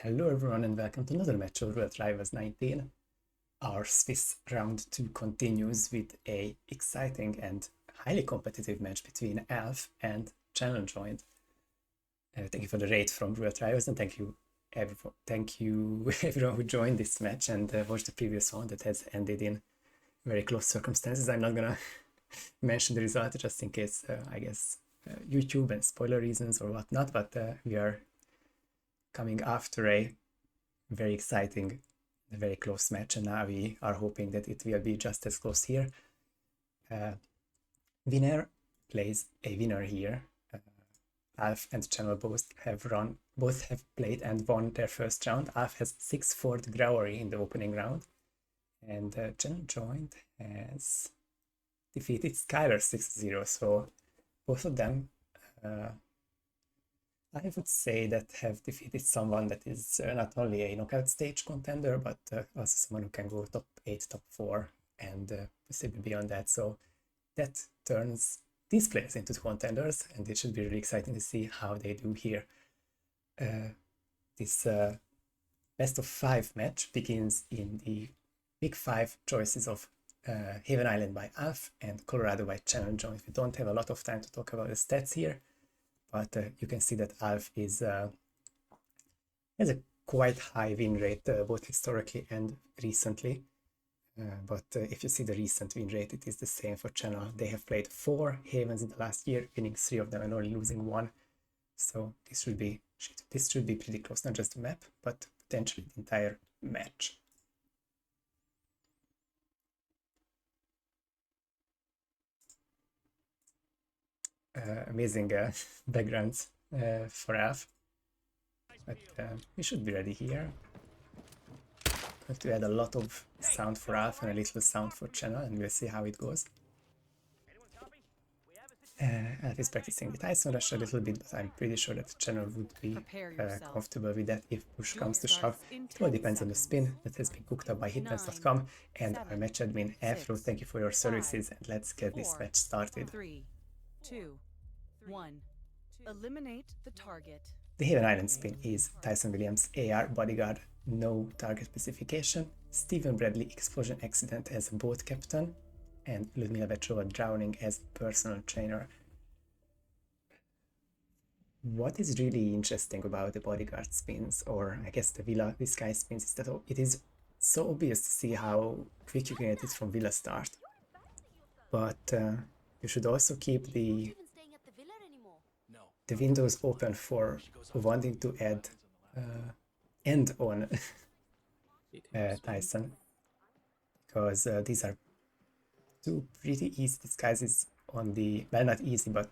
Hello everyone and welcome to another match of Roulette Rivals 19. Our Swiss round 2 continues with a exciting and highly competitive match between Alph and ChannelJoined. Thank you for the raid from Roulette Rivals, and thank you everyone who joined this match and watched the previous one that has ended in very close circumstances. I'm not gonna mention the result just in case, I guess, YouTube and spoiler reasons or whatnot, but we are coming after a very exciting, very close match, and now we are hoping that it will be just as close here. Winner plays a winner here. Alph and Channel both have played and won their first round. Alph has 6-4'd Growlery in the opening round, and ChannelJoined has defeated Skylar 6-0. So both of them, I would say, that have defeated someone that is not only a knockout stage contender, but also someone who can go top 8, top 4, and possibly beyond that. So that turns these players into contenders, and it should be really exciting to see how they do here. This best of 5 match begins in the Big 5 choices of Haven Island by Alph and Colorado by ChannelJoined. We don't have a lot of time to talk about the stats here, but you can see that Alph has a quite high win rate, both historically and recently. But if you see the recent win rate, it is the same for Channel. They have played 4 Havens in the last year, winning 3 of them and only losing 1. So this should be pretty close, not just the map, but potentially the entire match. Amazing backgrounds for Alph, but we should be ready here. Have to add a lot of sound for Alph and a little sound for Channel, and we'll see how it goes. Alph is practicing the Tyson rush a little bit, but I'm pretty sure that Channel would be comfortable with that if push comes to shove. It all depends on the spin that has been cooked up by Hitman.com and our match admin Afro. Thank you for your services, and let's get this match started. 3, 2, 1. Eliminate the target. The Haven Island spin is Tyson Williams AR bodyguard, no target specification, Stephen Bradley explosion accident as boat captain, and Ludmila Vetrova drowning as personal trainer. What is really interesting about the bodyguard spins, or I guess the Villa Sky spins, is that it is so obvious to see how quick you can get it from Villa start. But you should also keep the windows open for wanting to add end on Tyson, because these are 2 pretty easy disguises on the, well, not easy, but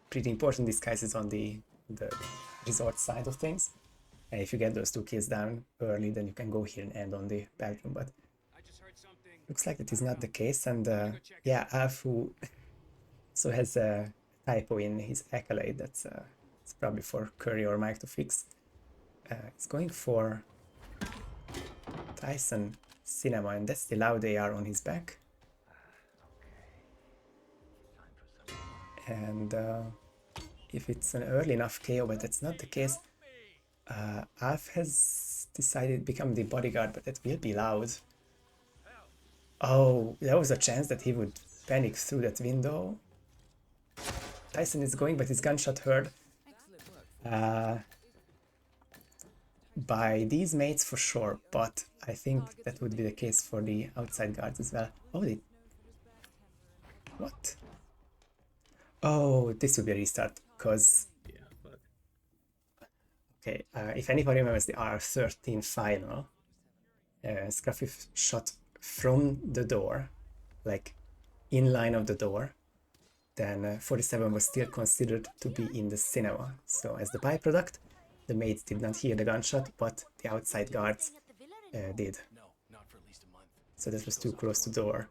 pretty important disguises on the resort side of things. And if you get those 2 kills down early, then you can go here and end on the bedroom, but looks like that is not the case. And yeah, Alph, who so has a typo in his accolade, that's it's probably for Curry or Mike to fix. It's going for Tyson Cinema, and that's the loud AR on his back. And if it's an early enough KO, but that's not the case, Alph has decided to become the bodyguard, but that will be loud. Oh, there was a chance that he would panic through that window. Tyson is going, but his gunshot heard by these mates for sure, but I think that would be the case for the outside guards as well. Oh, what? Oh, this will be a restart, because... Okay, if anybody remembers the R13 final, Scruffy shot from the door, like in line of the door, then 47 was still considered to be in the cinema. So as the byproduct, the mates did not hear the gunshot, but the outside guards did. So this was too close to the door,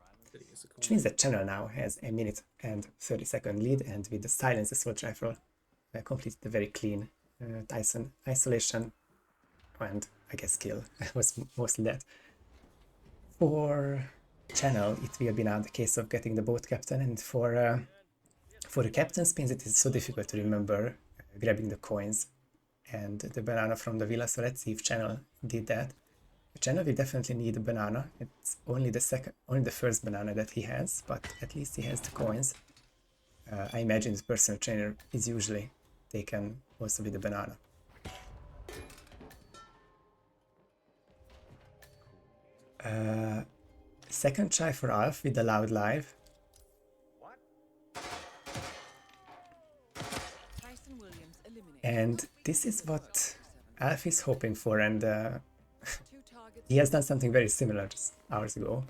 which means that Channel now has a 1 and 30-second lead, and with the silence assault rifle completed a very clean Tyson isolation, and I guess kill was mostly that. For Channel, it will be now the case of getting the boat captain, and for the captain spins, it is so difficult to remember grabbing the coins and the banana from the villa, so let's see if Channel did that. The Channel will definitely need a banana. It's only the first banana that he has, but at least he has the coins. I imagine the personal trainer is usually taken also with the banana. Second try for Alph with the loud live. And this is what Alph is hoping for, and he has done something very similar just hours ago.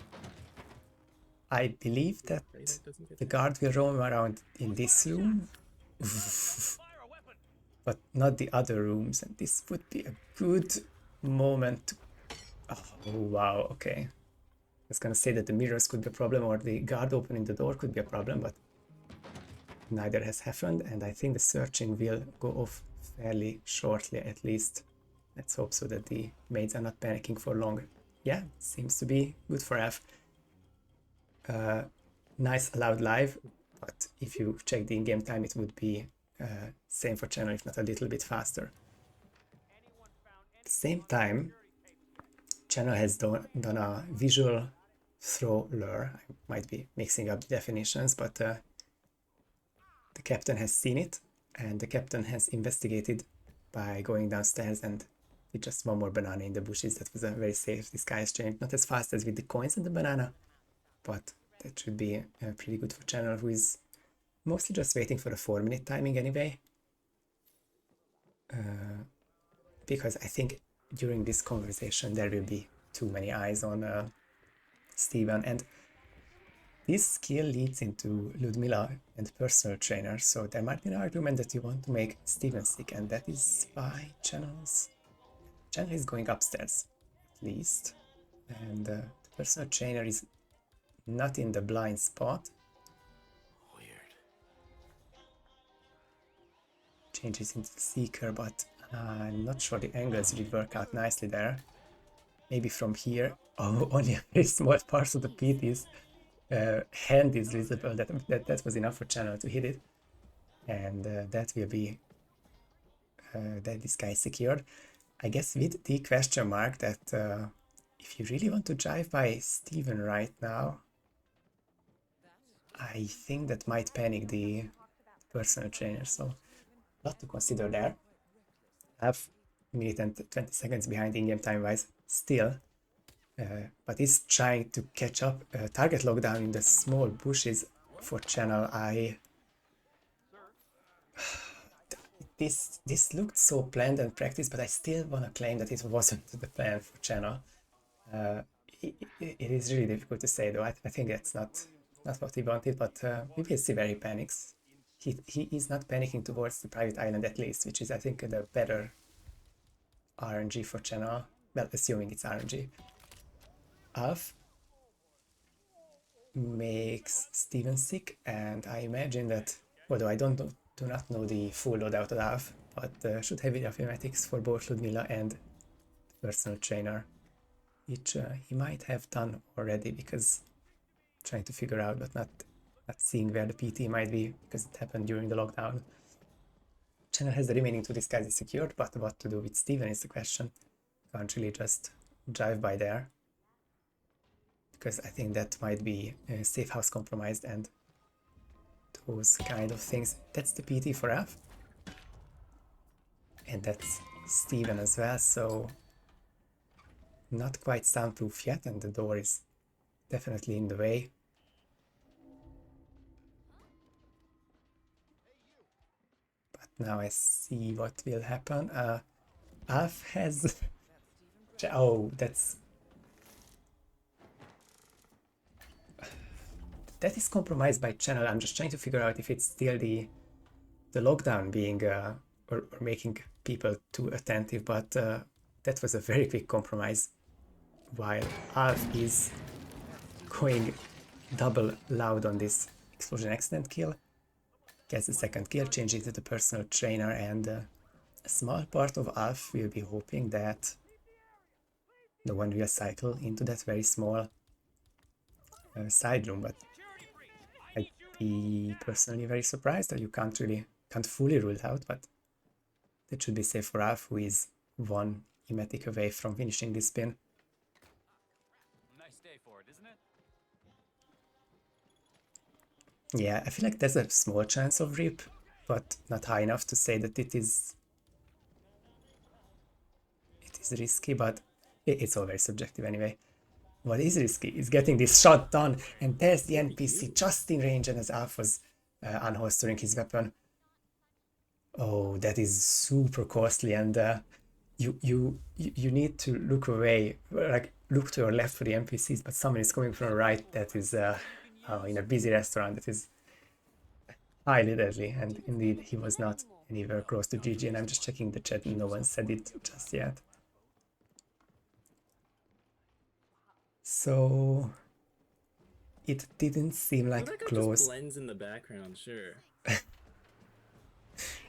I believe that the guard will roam around in this room, but not the other rooms, and this would be a good moment to... Oh, wow, okay. I was gonna say that the mirrors could be a problem, or the guard opening the door could be a problem, but neither has happened, and I think the searching will go off fairly shortly at least. Let's hope so that the maids are not panicking for long. Yeah, seems to be good for Alph. Nice allowed live, but if you check the in-game time it would be same for Channel, if not a little bit faster. At the same time, Channel has done a visual throw lure. I might be mixing up the definitions, but the captain has seen it, and the captain has investigated by going downstairs and with just one more banana in the bushes. That was a very safe disguise change. Not as fast as with the coins and the banana, but that should be pretty good for Channel, who is mostly just waiting for a 4-minute timing anyway. Because I think during this conversation there will be too many eyes on Steven, and this skill leads into Ludmilla and personal trainer, so there might be an argument that you want to make Steven sick, and that is why Channel is going upstairs, at least, and the personal trainer is not in the blind spot. Weird. Changes into the Seeker, but I'm not sure the angles will work out nicely there. Maybe from here. Oh, only a very small part of the PT's hand is visible. That was enough for Channel to hit it, and that will be that this guy is secured. I guess with the question mark that if you really want to drive by Steven right now, I think that might panic the personal trainer, so a lot to consider there. I have a minute and 20 seconds behind in-game time-wise still, but he's trying to catch up. Target lockdown in the small bushes for Channel. This looked so planned and practiced, but I still want to claim that it wasn't the plan for Channel. It is really difficult to say, though. I think that's not what he wanted, but we will see where he panics. He is not panicking towards the private island, at least, which is, I think, the better RNG for Channel. Well, assuming it's RNG. Alph makes Steven sick, and I imagine that, although I do not know the full loadout of Alph, but should have enough thematics for both Ludmilla and the personal trainer, which he might have done already, because trying to figure out, but not seeing where the PT might be, because it happened during the lockdown. Channel has the remaining 2 disguises secured, but what to do with Steven is the question. Can't really just drive by there, because I think that might be safe house compromised and those kind of things. That's the PT for Alph, and that's Steven as well, so not quite soundproof yet, and the door is definitely in the way. But now I see what will happen. Alph has... oh, that is compromised by Channel. I'm just trying to figure out if it's still the lockdown being or making people too attentive, but that was a very quick compromise, while Alph is going double loud on this explosion accident kill. Gets the second kill, changing to the personal trainer, and a small part of Alph will be hoping that the one will cycle into that very small side room, but I'd be personally very surprised that you can't fully rule it out, but That should be safe for Alph, who is one emetic away from finishing this spin. Nice day for it, isn't it? Yeah, I feel like there's a small chance of rip, but not high enough to say that it is risky, but it's all very subjective anyway. What is risky is getting this shot done, and there's the NPC just in range, and as Alph was unholstering his weapon. Oh, that is super costly, and you need to look away, like look to your left for the NPCs, but someone is coming from the right that is in a busy restaurant that is highly deadly, and indeed he was not anywhere close to GG, and I'm just checking the chat, no one said it just yet. So it didn't seem like a close. Just blends in the background, sure.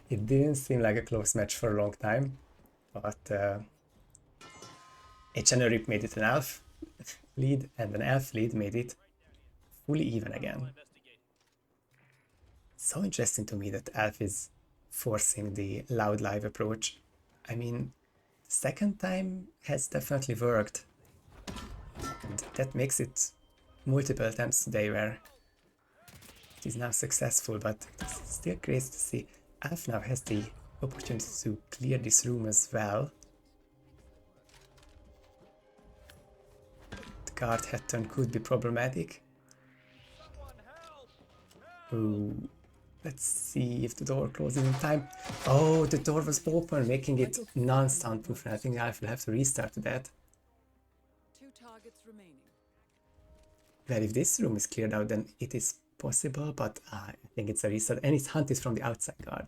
It didn't seem like a close match for a long time, but a channel rip made it an Alph lead, and an Alph lead made it fully even again. It's so interesting to me that Alph is forcing the loud live approach. I mean, the second time has definitely worked, and that makes it multiple attempts today where it is now successful, but it's still crazy to see. Alph now has the opportunity to clear this room as well. The guard head turn could be problematic. Ooh, let's see if the door closes in time. Oh, the door was open, making it non-soundproof, and I think Alph will have to restart that. 2 targets remaining. Well, if this room is cleared out, then it is possible, but I think it's a restart, and its hunt is from the outside guard.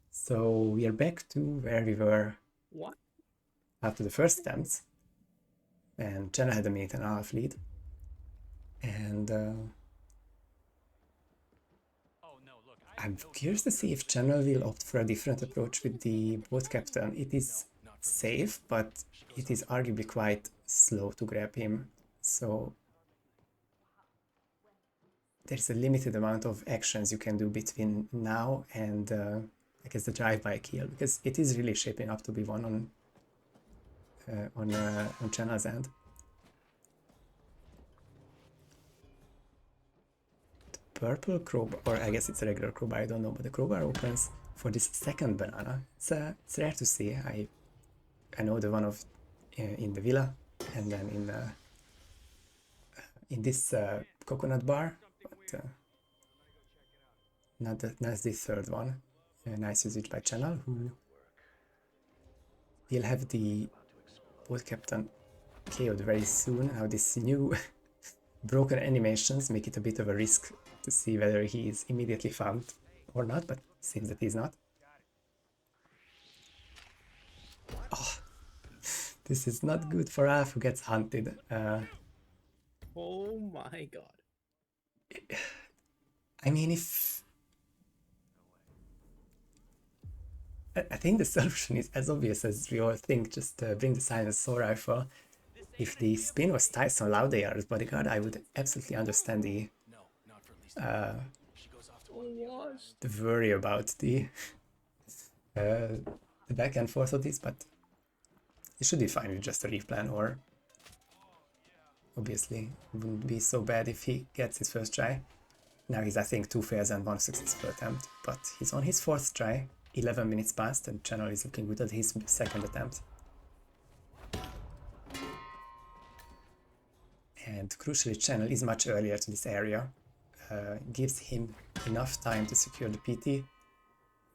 So we are back to where we were after the first attempts, and Channel had a minute and a half lead, and I'm curious to see if Channel will opt for a different approach with the boat captain. It is safe, but it is arguably quite slow to grab him, so there's a limited amount of actions you can do between now and I guess the drive-by kill, because it is really shaping up to be one on Channel's end. The purple crowbar, or I guess it's a regular crowbar, I don't know, but the crowbar opens for this second banana. It's rare to see. I know the one of in the villa, and then in this coconut bar. But not the third one. Nice usage by Channel, who will have the boat captain KO'd very soon. Now this new broken animations make it a bit of a risk to see whether he is immediately found or not, but it seems that he's not. Oh, this is not good for Alph, who gets hunted. Oh my god. I mean, I think the solution is as obvious as we all think, just bring the silent assault rifle. If the spin was Tyson Laudear's bodyguard, I would absolutely understand the worry about the back and forth of this, but it should be fine with just a replan, or obviously it wouldn't be so bad if he gets his first try. Now he's, I think, 2 fails and 1 successful attempt, but he's on his 4th try. 11 minutes passed, and Channel is looking good at his 2nd attempt. And crucially, Channel is much earlier to this area. Gives him enough time to secure the PT,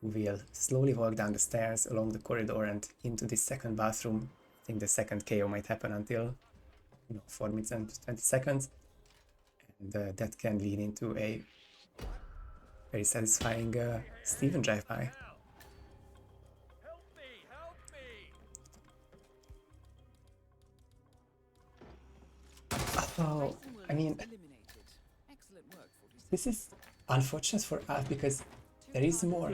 who will slowly walk down the stairs, along the corridor, and into this second bathroom. I think the second KO might happen until 4 minutes and 20 seconds. And that can lead into a very satisfying Steven drive-by. Oh, I mean, this is unfortunate for Alph, because there is more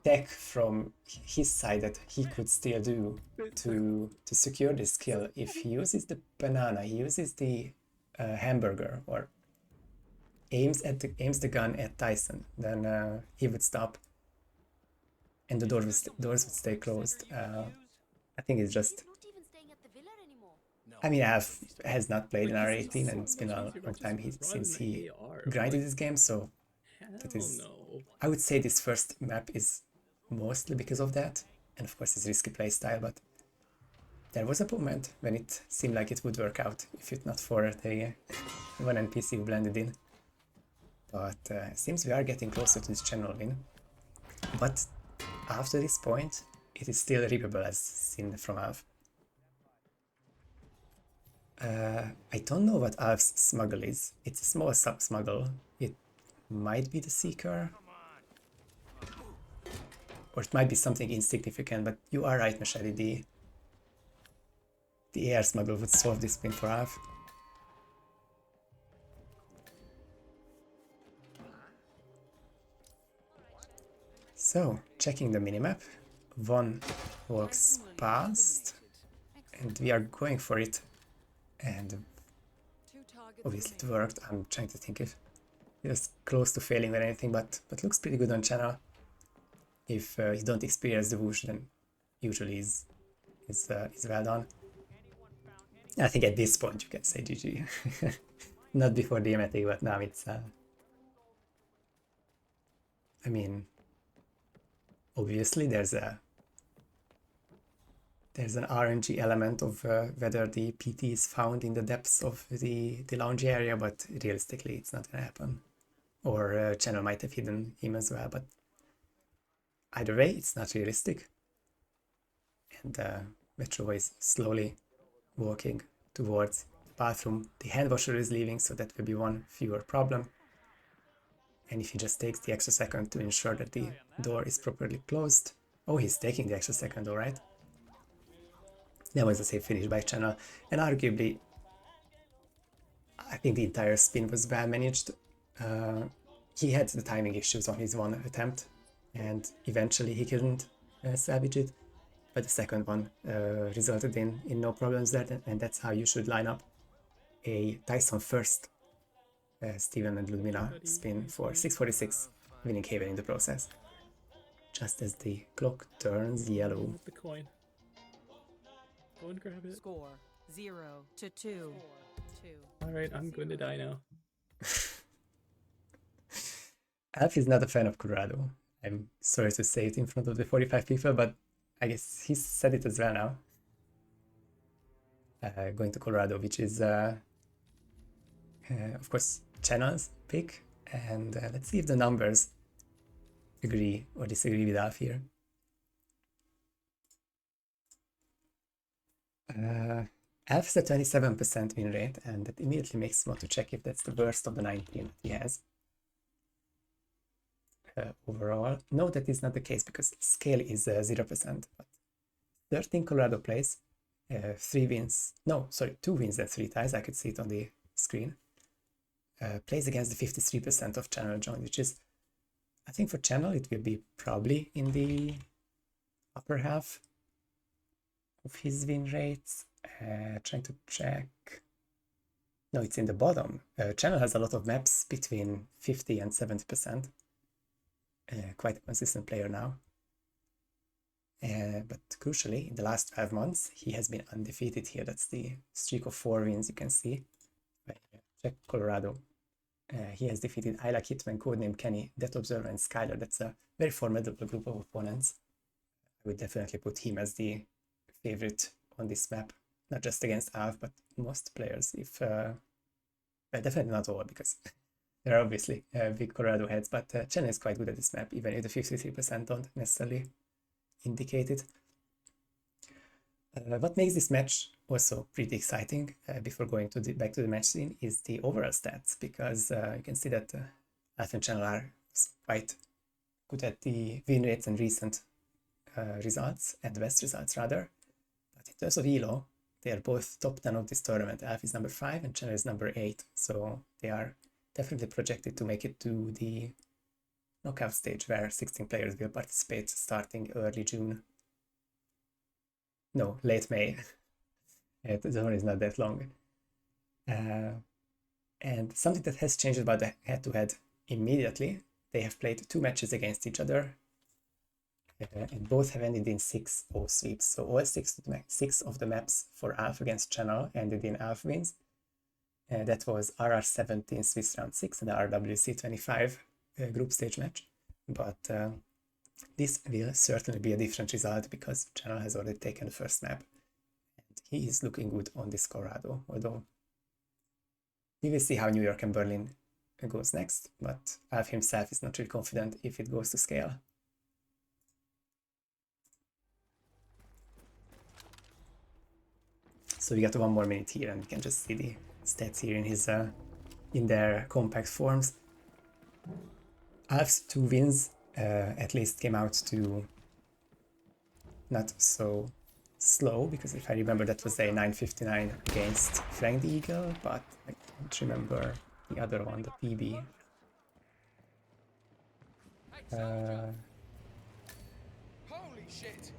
tech from his side that he could still do to secure this kill. If he uses the banana, he uses the hamburger, or aims the gun at Tyson, then he would stop. and the doors would stay closed. I think it's just. Not even staying at the villa anymore. I mean, Alph has not played in But this R18, is and it's so been a much easier. long Just time run since the he AR. grinded Like, this game, so that hell is. no. I would say this first map is mostly because of that, and of course his risky playstyle, but there was a moment when it seemed like it would work out, if it's not for the one NPC who blended in. But it seems we are getting closer to this channel win. But after this point, it is still reapable as seen from Alph. I don't know what Alph's smuggle is. It's a small sub-smuggle. It might be the Seeker. Or it might be something insignificant, but you are right, Machete. The air smuggle would solve this win for Alph. So, checking the minimap. One walks past, and we are going for it. And 2 targets obviously it remaining. worked. I'm trying to think if it was close to failing or anything, but looks pretty good on channel. If you don't experience the whoosh, then usually is well done. I think at this point you can say GG. Not before the MTA, but now it's I mean, obviously there's an RNG element of whether the PT is found in the depths of the lounge area, but realistically it's not gonna happen. Or channel might have hidden him as well, but either way it's not realistic. And Metro is slowly walking towards the bathroom. The hand washer is leaving, so that will be one fewer problem. And if he just takes the extra second to ensure that the door is properly closed. Oh, he's taking the extra second, alright. That was a safe finish by channel, and arguably I think the entire spin was well managed. He had the timing issues on his one attempt, and eventually he couldn't salvage it. But the second one resulted in no problems there, and that's how you should line up a Tyson first Steven and Ludmilla spin for 646, winning Haven in the process. Just as the clock turns yellow. The coin. Go and grab it. Score 0-2. Alright, I'm going to die now. Alph is not a fan of Colorado. I'm sorry to say it in front of the 45 people, but I guess he said it as well now. Going to Colorado, which is, of course, channel's pick. And let's see if the numbers agree or disagree with Alph here. Alph's a 27% win rate, and that immediately makes me want to check if that's the worst of the 19 that he has. Overall, no, that is not the case because scale is 0%. But 13 Colorado plays, 2 wins and 3 ties. I could see it on the screen. Plays against the 53% of ChannelJoined, which is, I think for channel it will be probably in the upper half of his win rates. Trying to check. No, it's in the bottom. Channel has a lot of maps between 50 and 70%. Quite a consistent player now. But crucially, in the last 12 months, he has been undefeated here. That's the streak of 4 wins you can see. Check Colorado. He has defeated I Like Hitman, Codename Kenny, Death Observer, and Skylar. That's a very formidable group of opponents. I would definitely put him as the favorite on this map. Not just against Alph, but most players. Well, definitely not all, because there are obviously big Colorado heads, but Chen is quite good at this map, even if the 53% don't necessarily indicate it. What makes this match also pretty exciting, before going to back to the match scene, is the overall stats, because you can see that Alph and Channel are quite good at the win rates and recent results, and the best results rather. But in terms of ELO, they are both top 10 of this tournament. Alph is number 5 and Channel is number 8, so they are definitely projected to make it to the knockout stage, where 16 players will participate starting early June. No, late May. The tournament is not that long. And something that has changed about the head-to-head immediately, they have played 2 matches against each other. and both have ended in 6-0 sweeps. So all six of the maps for Alph against Channel ended in Alph wins. That was RR17 Swiss round 6 and the RWC25 group stage match. But this will certainly be a different result because Channel has already taken the first map. And he is looking good on this Colorado, although we will see how New York and Berlin goes next, but Alph himself is not really confident if it goes to scale. So we got 1 more minute here and we can just see the stats here in his in their compact forms. Alph's 2 wins at least came out to not so slow, because if I remember that was a 959 against Frank the Eagle, but I don't remember the other one, the PB. Holy shit!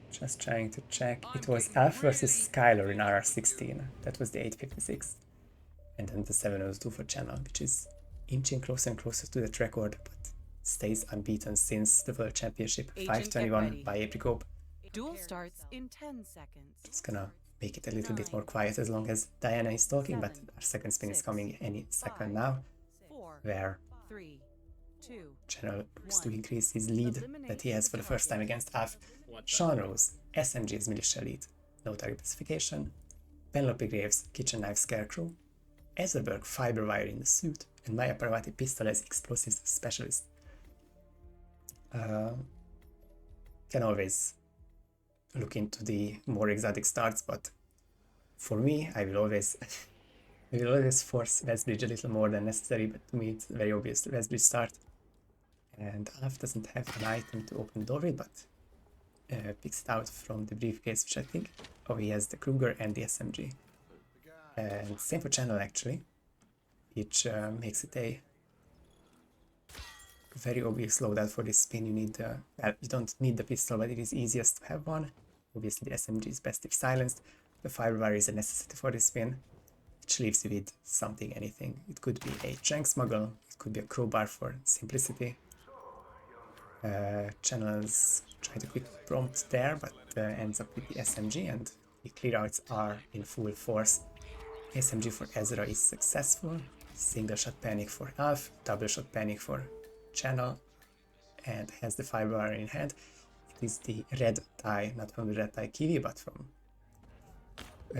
Just trying to check. It was Alph versus Skylar in RR16. That was the 856. And then the 702 for Channel, which is inching closer and closer to that record, but stays unbeaten since the World Championship. 521 by Apricop. Duel starts in 10 seconds. Just gonna make it a little bit more quiet as long as Diana is talking, but our second spin is coming any second now, where Channel looks to increase his lead that he has for the first time against Alph. Sean Rose, SMG's Militia Elite, no target specification, Penelope Graves, Kitchen Knife Scarecrow, Ezerberg Fiberwire in the suit, and Maya Parvati Pistol as Explosives Specialist. Can always look into the more exotic starts, but for me, I will always force Westbridge a little more than necessary, but to me it's very obvious the Westbridge start. And Alph doesn't have an item to open the door with, but picks it out from the briefcase, which I think, oh, he has the Kruger and the SMG. And same for Channel actually, which makes it a very obvious loadout for this spin. You need well, you don't need the pistol, but it is easiest to have one. Obviously the SMG is best if silenced. The Fiberwire is a necessity for this spin, which leaves you with something, anything. It could be a Trank Smuggle, it could be a Crowbar for simplicity. Channel's trying to quick prompt there, but ends up with the SMG, and the clearouts are in full force. SMG for Ezra is successful, single shot panic for Alph, double shot panic for Channel, and has the Fiberwire in hand. It is the red tie, not from the red tie Kiwi, but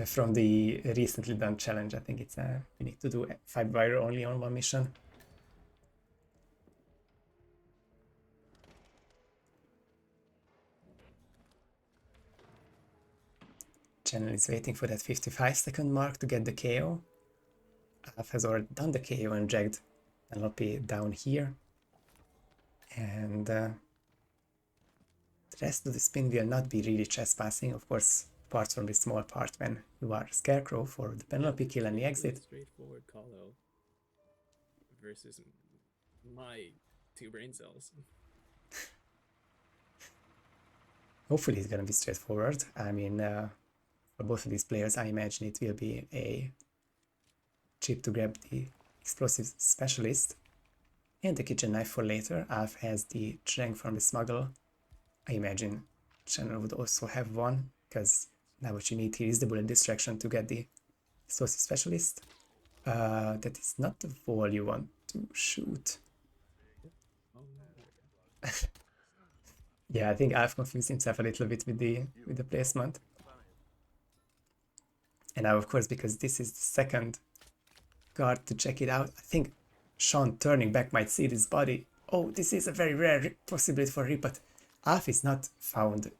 from the recently done challenge. I think it's we need to do Fiberwire only on 1 mission. Channel is waiting for that 55-second mark to get the KO. Alph has already done the KO and dragged Penelope down here. And the rest of the spin will not be really trespassing, of course, apart from this small part when you are Scarecrow for the Penelope kill and the exit. Straightforward call-out versus my 2 brain cells. Hopefully it's gonna be straightforward. I mean, for both of these players, I imagine it will be a chip to grab the Explosive Specialist and the Kitchen Knife for later. Alph has the Trank from the Smuggle. I imagine Channel would also have one, because now what you need here is the Bullet Distraction to get the Explosive Specialist. That is not the wall you want to shoot. Yeah, I think Alph confused himself a little bit with the placement. And now, of course, because this is the second guard to check it out, I think Sean turning back might see this body. Oh, this is a very rare possibility for Rip, but Alph is not found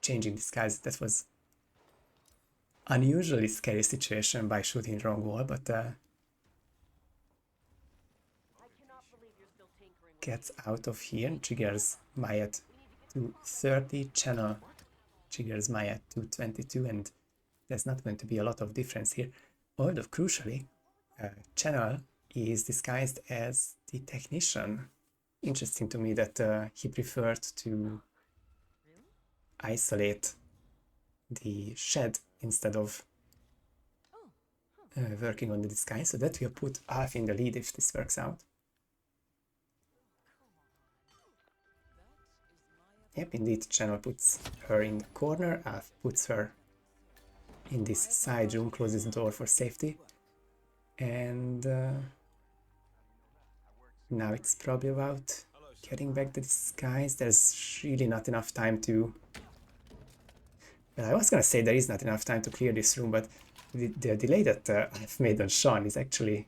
changing disguise. That was unusually scary situation by shooting the wrong wall, but gets out of here and triggers Maya to 30, Channel triggers Maya to 22, and there's not going to be a lot of difference here. Although crucially, Channel is disguised as the Technician. Interesting to me that he preferred to isolate the shed instead of working on the disguise, so that will put Alph in the lead if this works out. Yep, indeed, Channel puts her in the corner, Alph puts her in this side room, closes the door for safety, and now it's probably about getting back the disguise. There's really not enough time to... Well, I was gonna say there is not enough time to clear this room, but the delay that I've made on Sean is actually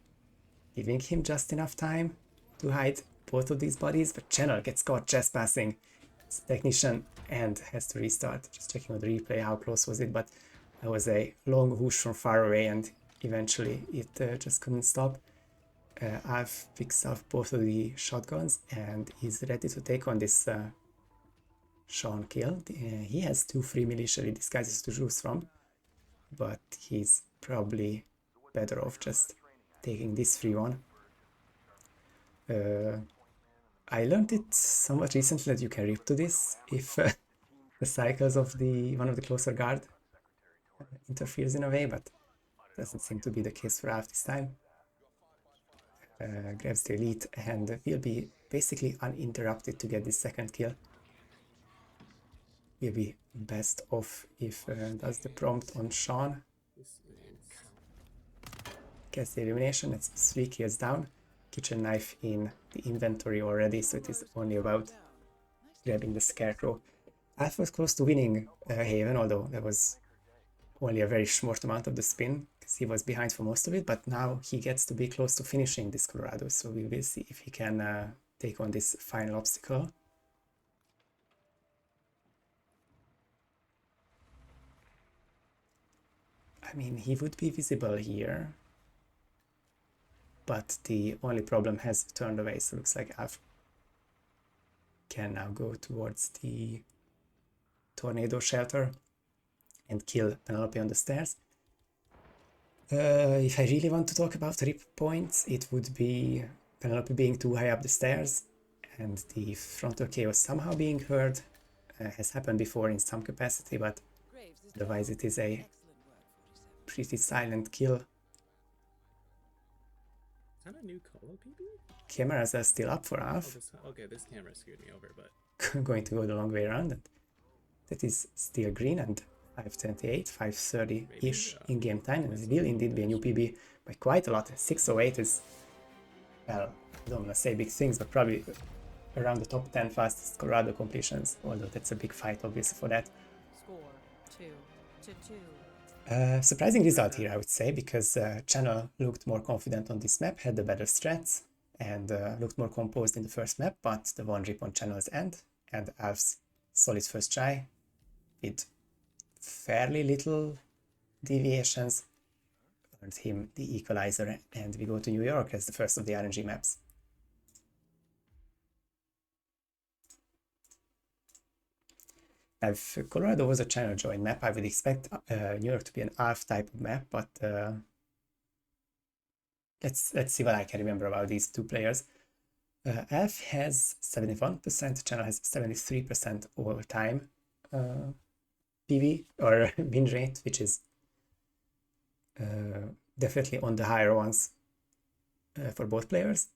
giving him just enough time to hide both of these bodies, but Channel gets caught trespassing. It's technician and has to restart. Just checking on the replay how close was it, but that was a long whoosh from far away and eventually it just couldn't stop. Alph picks up both of the shotguns and is ready to take on this Sean kill. He has 2 free military disguises to choose from, but he's probably better off just taking this free one. I learned it somewhat recently that you can rip to this if the cycles of one of the closer guard interferes in a way, but doesn't seem to be the case for Alph this time. Grabs the elite and will be basically uninterrupted to get this second kill. Will be best off if does the prompt on Sean. Gets the elimination, it's 3 kills down. Kitchen knife in the inventory already, so it is only about grabbing the scarecrow. Alph was close to winning Haven, although there was only a very short amount of the spin, because he was behind for most of it, but now he gets to be close to finishing this Colorado, so we will see if he can take on this final obstacle. I mean, he would be visible here, but the only problem has turned away, so it looks like Alph can now go towards the tornado shelter and kill Penelope on the stairs. If I really want to talk about rip points, it would be Penelope being too high up the stairs and the frontal chaos somehow being heard. Has happened before in some capacity, but otherwise it is a pretty silent kill. Is that a new colo, PB? Cameras are still up for Alph. Okay, this camera screwed me over, but... Going to go the long way around. And that is still green and 5:28, 5:30-ish in game time, and it will indeed be a new PB by quite a lot. 6:08 is, well, I don't want to say big things, but probably around the top 10 fastest Colorado completions, although that's a big fight obviously for that. Score 2-2. Surprising result here, I would say, because Channel looked more confident on this map, had the better strats, and looked more composed in the first map, but the one rip on Channel's end, and Alph's solid first try, with fairly little deviations, earned him the equalizer, and we go to New York as the first of the RNG maps. If Colorado was a ChannelJoined map, I would expect New York to be an Alph type of map, but let's see what I can remember about these two players. Alph has 71%, Channel has 73% all time PV or win rate, which is definitely on the higher ones for both players.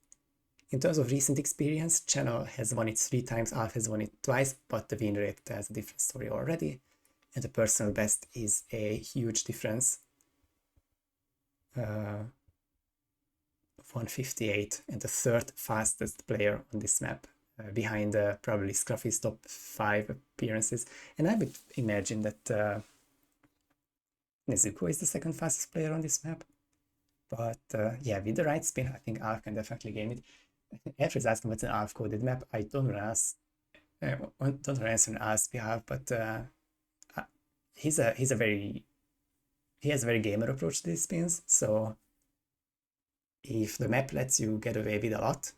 In terms of recent experience, Channel has won it 3 times, Alph has won it twice, but the win rate has a different story already, and the personal best is a huge difference. 158, and the 3rd fastest player on this map, behind probably Scruffy's top 5 appearances, and I would imagine that Nezuko is the 2nd fastest player on this map, but yeah, with the right spin, I think Alph can definitely game it. Alph is asking what's an Alph coded map. I don't want to answer on Alph's behalf, but he has a very gamer approach to these spins, so if the map lets you get away with a lot,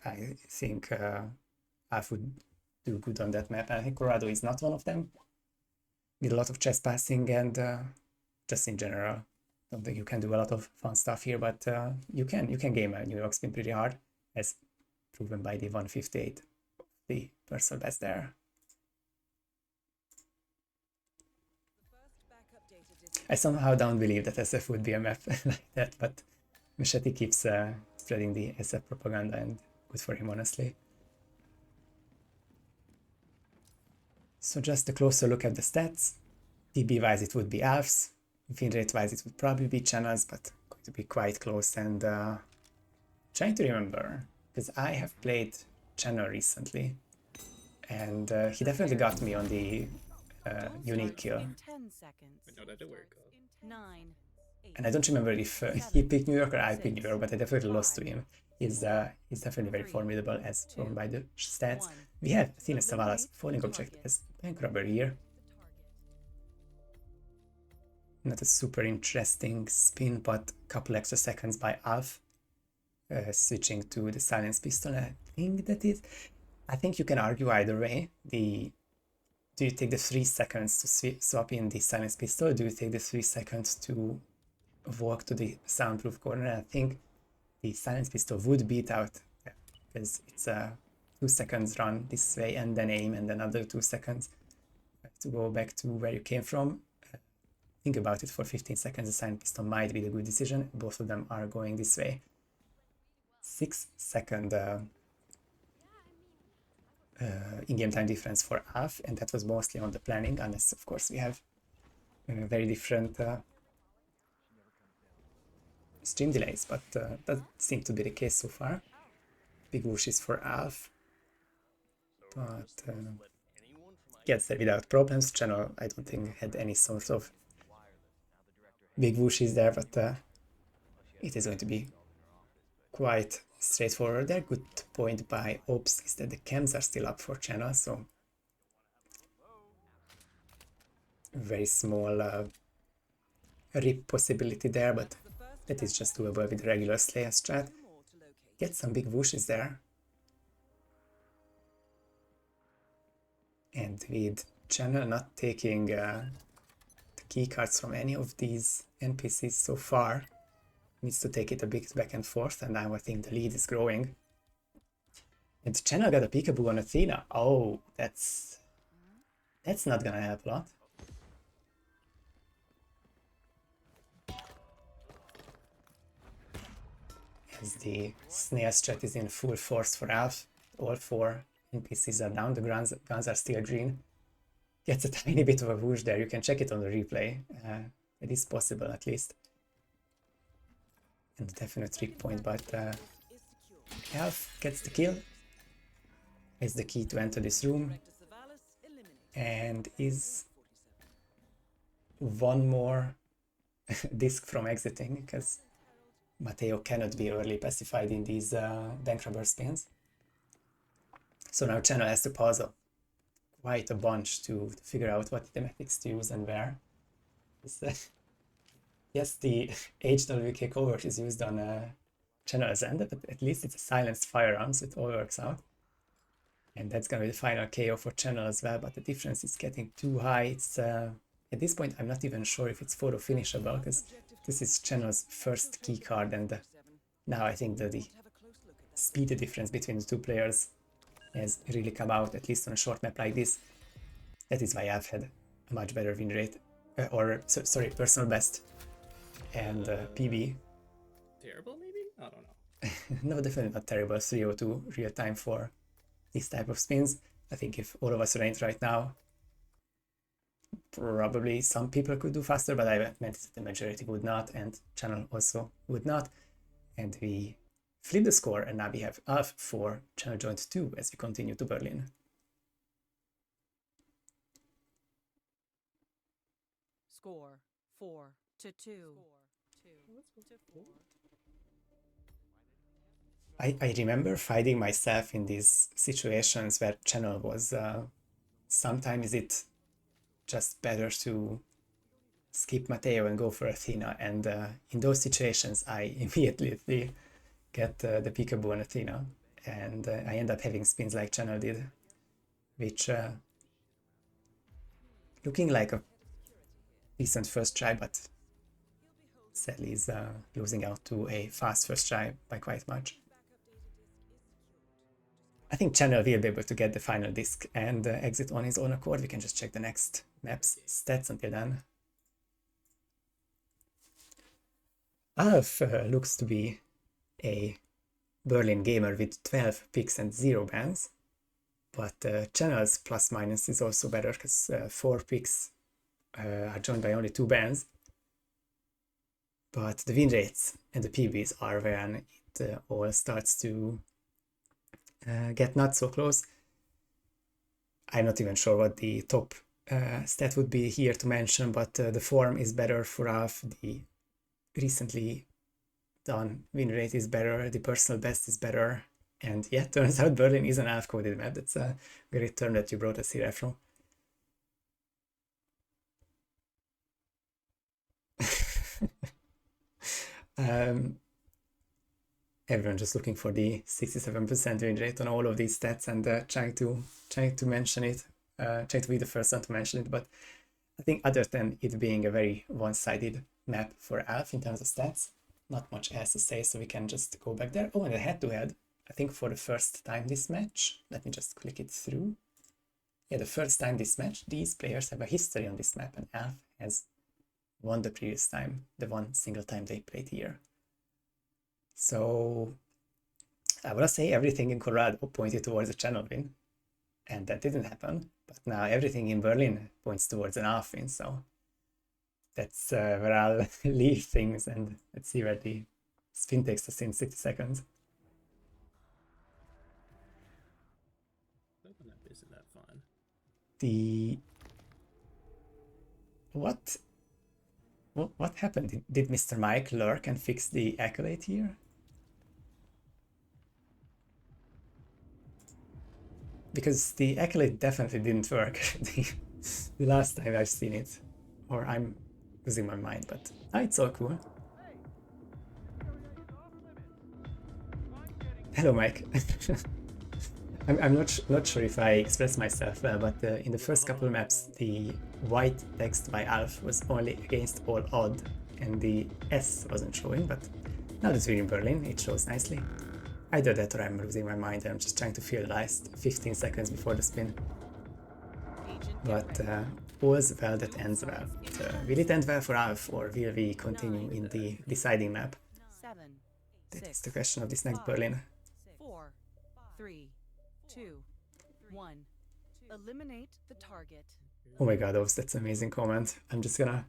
I think Alph would do good on that map. And I think Colorado is not one of them, with a lot of chest passing and just in general. Don't think you can do a lot of fun stuff here, but you can game a New York spin pretty hard, as proven by the 158, the personal best there. I somehow don't believe that SF would be a map like that, but Machete keeps spreading the SF propaganda, and good for him, honestly. So just a closer look at the stats. PB wise it would be Alph's, win rate wise it would probably be Channel's, but going to be quite close. And trying to remember, because I have played Channel recently, and he definitely got me on the unique kill. In 10 seconds. Wait, no, that did work. 9, 8, And I don't remember if he picked New York or I picked New York, but I definitely lost to him. He's definitely very formidable as shown by the stats. We have Athena Savala's falling object as bank robber here. Not a super interesting spin, but a couple extra seconds by Alph. Switching to the silence pistol. I think you can argue either way. Do you take the 3 seconds to swap in the silence pistol, or do you take the 3 seconds to walk to the soundproof corner? I think the silence pistol would beat out, because it's a 2 seconds run this way and then aim and another 2 seconds to go back to where you came from. Think about it for 15 seconds. The silence pistol might be the good decision. Both of them are going this way. 6 second in-game time difference for Alph, and that was mostly on the planning, unless of course we have very different stream delays, but that seems to be the case so far. Big whooshes for Alph, but gets there without problems. Channel, I don't think, had any sort of big whooshes there, but it is going to be quite straightforward there. Good point by Ops is that the cams are still up for Channel, so very small rip possibility there, but that is just doable with regular Slayer strat. Get some big whooshes there. And with Channel not taking the keycards from any of these NPCs so far, needs to take it a bit back and forth, and now I think the lead is growing. And Channel got a peekaboo on Athena. Oh, that's not gonna help a lot. As the snail strat is in full force for Alph, all 4 NPCs are down, the guns are still green. Gets a tiny bit of a whoosh there, you can check it on the replay. It is possible at least. And definite trick point, but Alph gets the kill, is the key to enter this room, and is one more disc from exiting, because Matteo cannot be early pacified in these bank robber spins. So now Channel has to puzzle quite a bunch to figure out what thematics to use and where. Yes, the HWK covert is used on Channel's end, but at least it's a silenced firearm, so it all works out. And that's gonna be the final KO for Channel as well, but the difference is getting too high. It's at this point I'm not even sure if it's photo finishable, because this is Channel's first key card, and now I think that the speed difference between the two players has really come out, at least on a short map like this. That is why Alph had a much better win rate, sorry, personal best and PB. Terrible, maybe? I don't know. No, definitely not terrible. 302 real time for this type of spins. I think if all of us ranked right now, probably some people could do faster, but I meant that the majority would not, and Channel also would not. And we flip the score, and now we have Alph for ChannelJoined 2 as we continue to Berlin. Score 4-2. I remember finding myself in these situations where Channel was sometimes it just better to skip Matteo and go for Athena, and in those situations I immediately get the peekaboo on Athena, and I end up having spins like Channel did, which looking like a decent first try, but sadly is losing out to a fast first try by quite much. I think Channel will be able to get the final disc and exit on his own accord. We can just check the next map's stats until then. Alph looks to be a Berlin gamer with 12 picks and 0 bans, but channels plus minus is also better because 4 picks are joined by only 2 bands. But the win rates and the PBs are when it all starts to get not so close. I'm not even sure what the top stat would be here to mention, but the form is better for Alph, the recently done win rate is better, the personal best is better, and yeah, turns out Berlin is an Alph coded map. That's a great term that you brought us here, Afro. Everyone just looking for the 67% win rate on all of these stats and trying to mention it, trying to be the first one to mention it. But I think other than it being a very one-sided map for Alph in terms of stats, not much else to say, so we can just go back there. Oh, and a head-to-head, I think for the first time this match, let me just click it through. Yeah, the first time this match, these players have a history on this map, and Alph has won the previous time, the one single time they played here. So I want to say everything in Colorado pointed towards a channel win, and that didn't happen. But now everything in Berlin points towards an Alph win, so that's where I'll leave things, and let's see where the spin takes us in 60 seconds. That map isn't that fun. The what happened? Did Mr. Mike lurk and fix the accolade here? Because the accolade definitely didn't work the last time I've seen it, or I'm losing my mind, but it's all cool. Hello, Mike. I'm not sure if I expressed myself well, but in the first couple of maps, the white text by Alph was only against all odd, and the S wasn't showing, but now that we're in Berlin, it shows nicely. Either that or I'm losing my mind and I'm just trying to feel the last 15 seconds before the spin. But all's well that ends well. Will it end well for Alph, or will we continue in the deciding map? 7, That is 6, the question of this next 5, Berlin. 4, 3, 2, 1. Eliminate the target. Oh my god, Oves, that's an amazing comment. I'm just gonna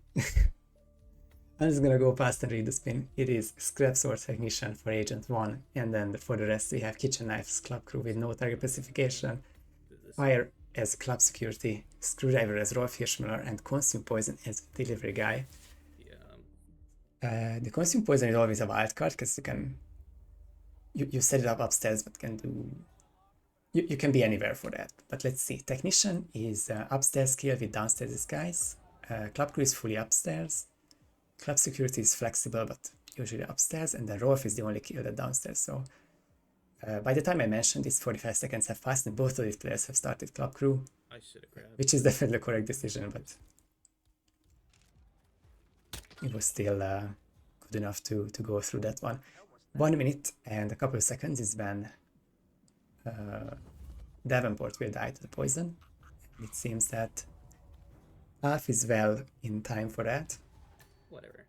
go past and read the spin. It is Scrap Sword Technician for Agent 1, and then for the rest we have Kitchen Knives Club Crew with no target specification, Fire as Club Security, Screwdriver as Rolf Hirschmüller, and Consume Poison as Delivery Guy. Yeah. The Consume Poison is always a wild card because you set it up upstairs, but you can be anywhere for that. But let's see. Technician is upstairs skill with downstairs disguise. Club Crew is fully upstairs. Club Security is flexible, but usually upstairs. And then Rolf is the only kill that downstairs. So by the time I mentioned this, 45 seconds have passed, and both of these players have started Club Crew, I should have grabbed. which is definitely the correct decision, but it was still good enough to go through that one. 1 minute and a couple of seconds is when Davenport will die to the poison. It seems that Alph is well in time for that. Whatever.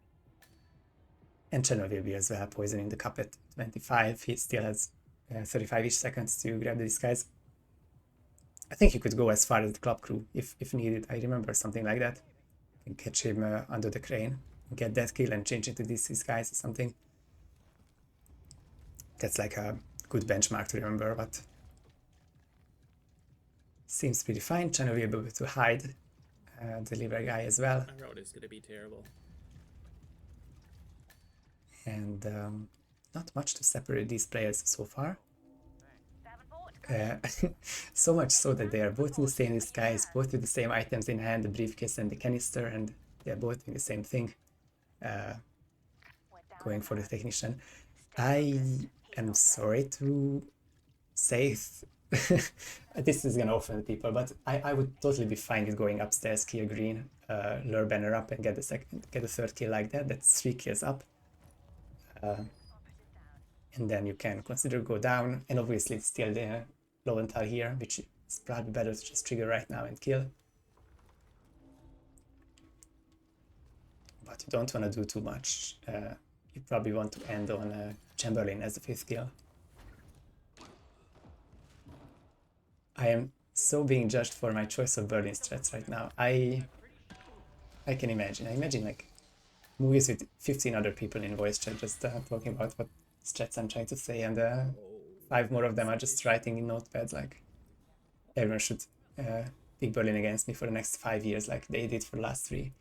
And Channel will be as well poisoning the cup at 25. He still has 35-ish seconds to grab the disguise. I think he could go as far as the Club Crew if needed. I remember something like that. You can catch him under the crane, get that kill and change into this disguise or something. That's like a good benchmark to remember, but seems pretty fine. Channel will be able to hide the liver guy as well. My road is gonna be terrible. And not much to separate these players so far. So much so that they are both in the same disguise, both with the same items in hand, the briefcase and the canister, and they're both doing the same thing, going for the technician. I am sorry to say this is gonna offend people, but I would totally be fine with going upstairs, kill green, lure banner up and get the third kill like that. That's 3 kills up. And then you can consider go down, and obviously it's still the Lowenthal here, which is probably better to just trigger right now and kill. But you don't want to do too much. You probably want to end on Chamberlain as the 5th kill. I am so being judged for my choice of Berlin strats right now. I can imagine. I imagine like movies with 15 other people in voice chat just talking about what strats I'm trying to say, and 5 more of them are just writing in notepads like everyone should pick Berlin against me for the next 5 years like they did for the last 3.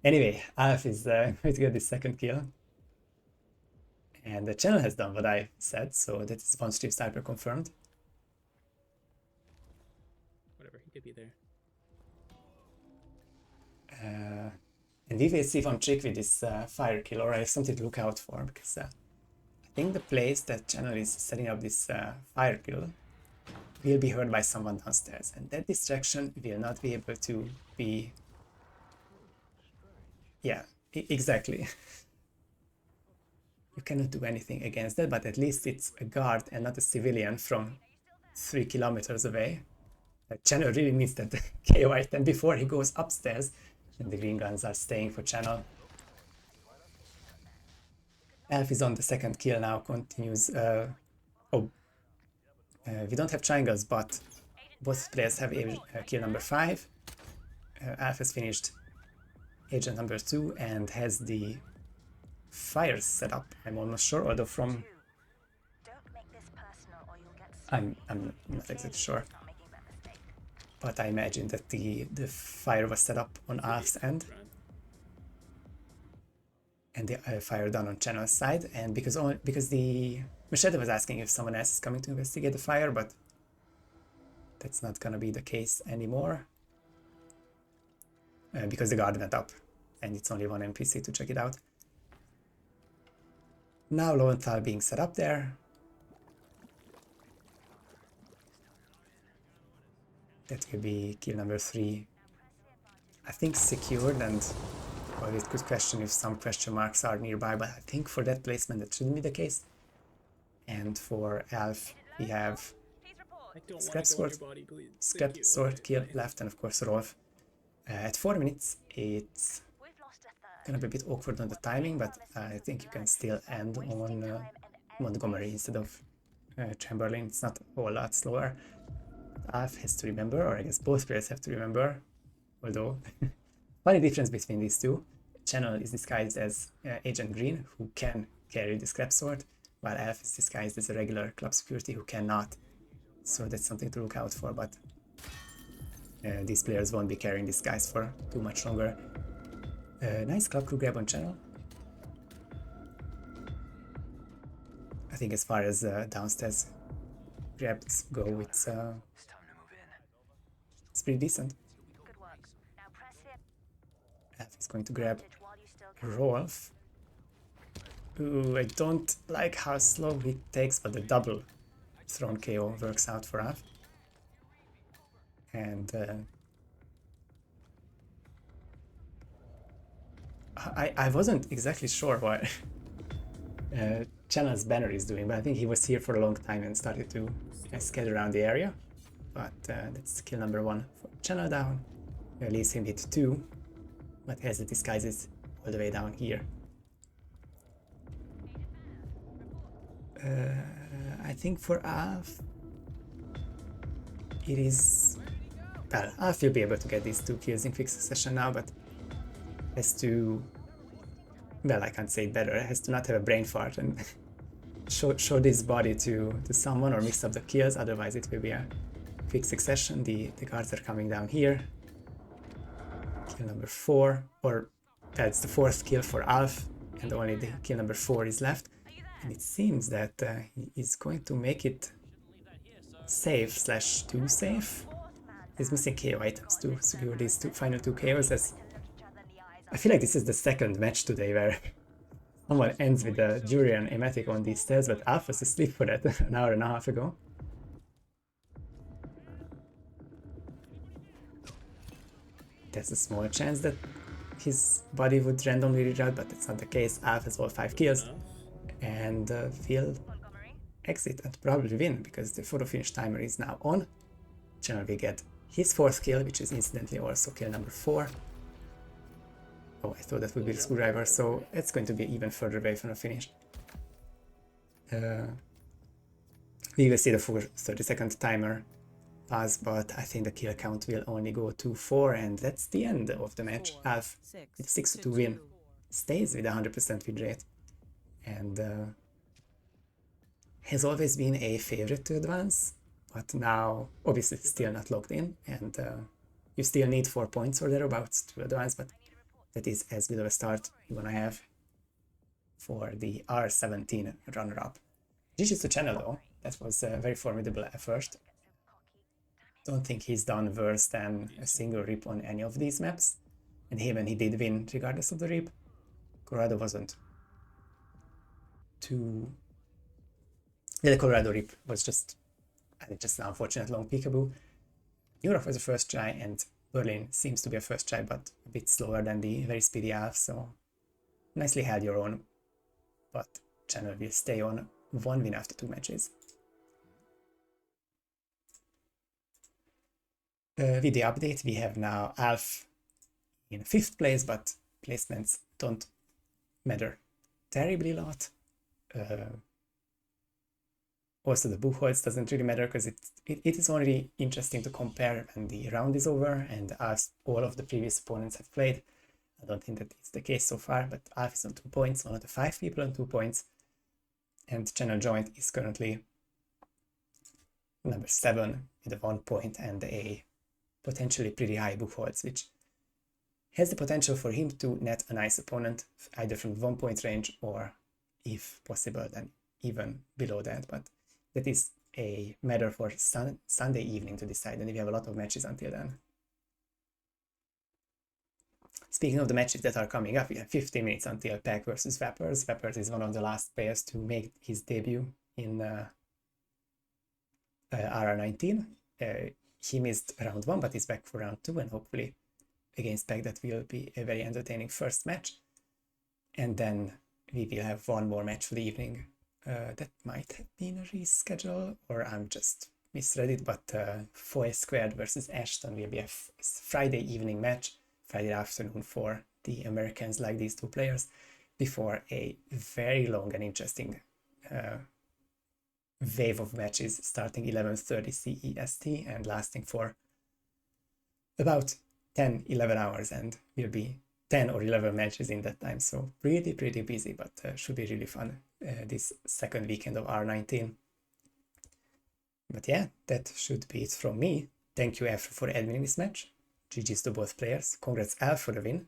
Anyway, Alph is going to get the second kill. And the channel has done what I said, so that is one stream sniper confirmed. Whatever, he could be there. And we will see one trick with this fire kill, or I have something to look out for, because I think the place that channel is setting up this fire kill will be heard by someone downstairs, and that distraction will not be able to be... Yeah, exactly. You cannot do anything against that, but at least it's a guard and not a civilian from 3 kilometers away. Channel really needs that KO item before he goes upstairs, and the green guns are staying for channel. Alph is on the second kill now, continues. We don't have triangles, but both players have kill number 5. Alph has finished agent number 2 and has the fire set up, I'm almost sure, although from... I'm not exactly sure. But I imagine that the fire was set up on Alph's end. And the fire done on channel's side, and because the Machete was asking if someone else is coming to investigate the fire, but that's not gonna be the case anymore. Because the guard went up, and it's only one NPC to check it out. Now Lowenthal being set up there. That will be kill number 3. I think secured, and well, it could question if some question marks are nearby, but I think for that placement that shouldn't be the case. And for Alph we have Scrap Sword kill left, and of course Rolf. At 4 minutes it's gonna be a bit awkward on the timing, but I think you can still end on Montgomery instead of Chamberlain. It's not a whole lot slower. Alph has to remember, or I guess both players have to remember, although funny difference between these two. Channel is disguised as Agent Green, who can carry the Scrap Sword, while Alph is disguised as a regular club security who cannot. So that's something to look out for, but these players won't be carrying this guys for too much longer. Nice club crew grab on channel. I think as far as downstairs grabs go, it's pretty decent. Alph is going to grab Rolf. Ooh, I don't like how slow he takes, but the double thrown KO works out for Alph. And I wasn't exactly sure what Channel's banner is doing, but I think he was here for a long time and started to scatter around the area. But that's kill number 1 for Channel down. Leaves him hit 2, but has the disguises all the way down here. I think for Alph it is... Well, Alph will be able to get these 2 kills in quick succession now, but has to... Well, I can't say it better. Has to not have a brain fart and show this body to someone or mix up the kills, otherwise it will be a quick succession. The guards are coming down here. Kill number 4, or that's the 4th kill for Alph, and only the kill number 4 is left. And it seems that he is going to make it safe / too safe. He's missing KO items to secure these final 2 KOs. As I feel like this is the second match today where someone ends with a Jurian Emetic on these stairs, but Alph was asleep for that an hour and a half ago. There's a small chance that his body would randomly reroute, but that's not the case. Alph has all 5 kills and will exit and probably win, because the photo finish timer is now on. Channel will get his 4th kill, which is incidentally also kill number 4. Oh, I thought that would be the screwdriver, so it's going to be even further away from the finish. We will see the full 30-second timer pass, but I think the kill count will only go to 4, and that's the end of the match. Alph, with a 6-2 win, stays with a 100% win rate, and has always been a favorite to advance, but now obviously still not locked in, and you still need 4 points or thereabouts to advance, but that is as good of a start you're gonna have for the R17 runner-up. GG's to Channel though, that was very formidable at first. Don't think he's done worse than a single rip on any of these maps, and even he did win regardless of the rip. Colorado wasn't too... Yeah, the Colorado rip was just an unfortunate long peekaboo. Europe was a first try, and Berlin seems to be a first try, but a bit slower than the very speedy Alph, so nicely held your own, but Channel will stay on 1 win after 2 matches. With the update, we have now Alph in 5th place, but placements don't matter terribly a lot. Also, the Buchholz doesn't really matter because it is only interesting to compare when the round is over and as all of the previous opponents have played. I don't think that it's the case so far, but Alph is on 2 points, one of the 5 people on 2 points, and ChannelJoined is currently number 7 with a 1 point and a potentially pretty high Buchholz, which has the potential for him to net a nice opponent either from 1 point range or, if possible, then even below that, but that is a matter for Sunday evening to decide, and we have a lot of matches until then. Speaking of the matches that are coming up, we have 15 minutes until Pack versus Vapors. Vapors is one of the last players to make his debut in RR19. He missed round 1, but he's back for round 2, and hopefully against Pack that will be a very entertaining first match. And then we will have one more match for the evening. That might have been a reschedule, or I'm just misread it, but Foy Squared versus Ashton will be a Friday evening match, Friday afternoon for the Americans like these 2 players, before a very long and interesting wave of matches starting 11:30 CEST and lasting for about 10-11 hours, and will be 10 or 11 matches in that time, so pretty busy, but should be really fun this second weekend of R19. But yeah, that should be it from me. Thank you, Alph, for adminning this match. GG's to both players. Congrats, Alph, for the win,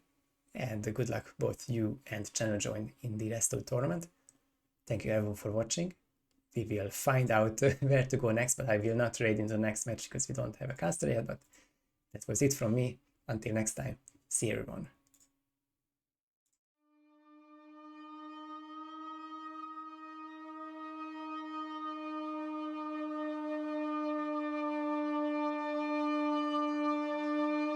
and good luck both you and ChannelJoined in the rest of the tournament. Thank you everyone for watching. We will find out where to go next, but I will not raid into the next match because we don't have a caster yet, but that was it from me. Until next time, see everyone.